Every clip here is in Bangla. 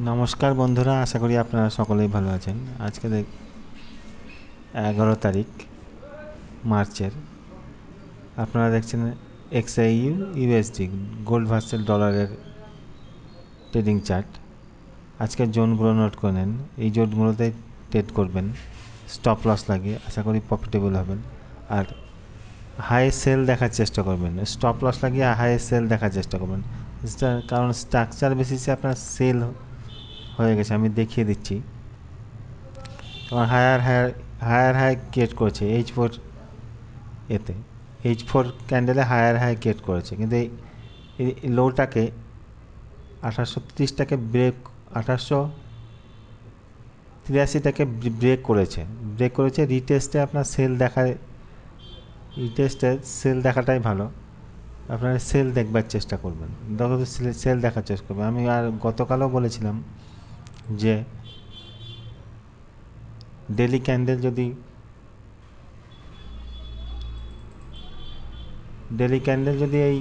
নমস্কার বন্ধুরা, আশা করি আপনারা সকলেই ভালো আছেন। আজকে 11 তারিখ মার্চের। আপনারা দেখছেন এক্সআইইউ ইউএসডি গোল্ড ভার্সেস ডলারের ট্রেডিং চার্ট। আজকের জোনগুলো নোট করে নেন, এই জোনগুলোতে ট্রেড করবেন স্টপ লস লাগিয়ে। আশা করি প্রফিটেবল হবেন। আর হাই সেল দেখার চেষ্টা করবেন, স্টপ লস লাগিয়ে হাই সেল দেখার চেষ্টা করবেন। কারণ স্ট্রাকচার বেসিসে আপনার সেল হয়ে গেছে, আমি দেখিয়ে দিচ্ছি। তোমার হায়ার হাই ক্রিয়েট করেছে H4, এতে H4 ক্যান্ডেলে হায়ার হাই ক্রিয়েট করেছে, কিন্তু এই লোটাকে 1830টাকে ব্রেক 1883টাকে ব্রেক করেছে। রিটেস্টে আপনার সেল দেখাটাই ভালো। আপনারা সেল দেখবার চেষ্টা করবেন, সেল দেখার চেষ্টা করবেন। আমি আর গতকালও বলেছিলাম যে ডেলি ক্যান্ডেল যদি এই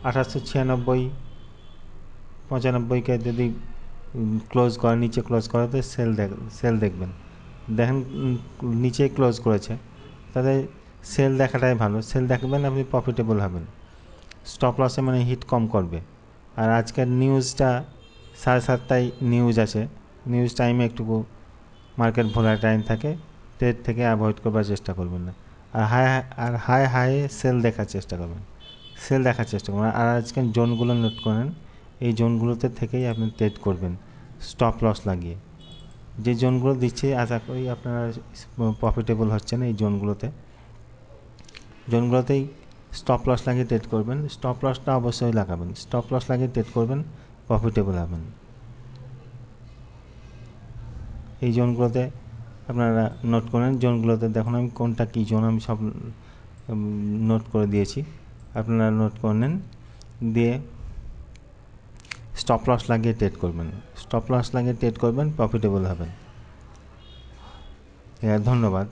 1896-95কে যদি ক্লোজ করে, নিচে ক্লোজ করে, তো সেল দেখবেন। দেখেন নিচে ক্লোজ করেছে, তাহলে সেল দেখাটাই ভালো। সেল দেখবেন, আপনি প্রফিটেবল হবেন। স্টপ লসে মানে হিট কম করবে। আর আজকের নিউজটা 7:30টায় নিউজ আছে। নিউজ টাইমে একটুকু মার্কেট ভোলাটাইল থাকে, ট্রেড থেকে অ্যাভয়েড করবার চেষ্টা করবেন না। আর হাই সেল দেখার চেষ্টা করবেন। আর আজকের জোনগুলো নোট করেন, এই জোনগুলোতে থেকেই আপনি ট্রেড করবেন স্টপ লস লাগিয়ে। যে জোনগুলো দিচ্ছে আশা করি আপনারা প্রফিটেবল হচ্ছেন। এই জোনগুলোতেই স্টপ লস লাগিয়ে ট্রেড করবেন। স্টপ লসটা অবশ্যই লাগাবেন, স্টপ লস লাগিয়ে ট্রেড করবেন, প্রফিটেবল হবেন। এই জোনগুলোতে আপনারা নোট করেন। জোনগুলোতে দেখুন আমি কোনটা কী জোন আমি সব নোট করে দিয়েছি, আপনারা নোট করে নেন। দিয়ে স্টপ লস লাগিয়ে ট্রেড করবেন, প্রফিটেবল হবেন। ধন্যবাদ।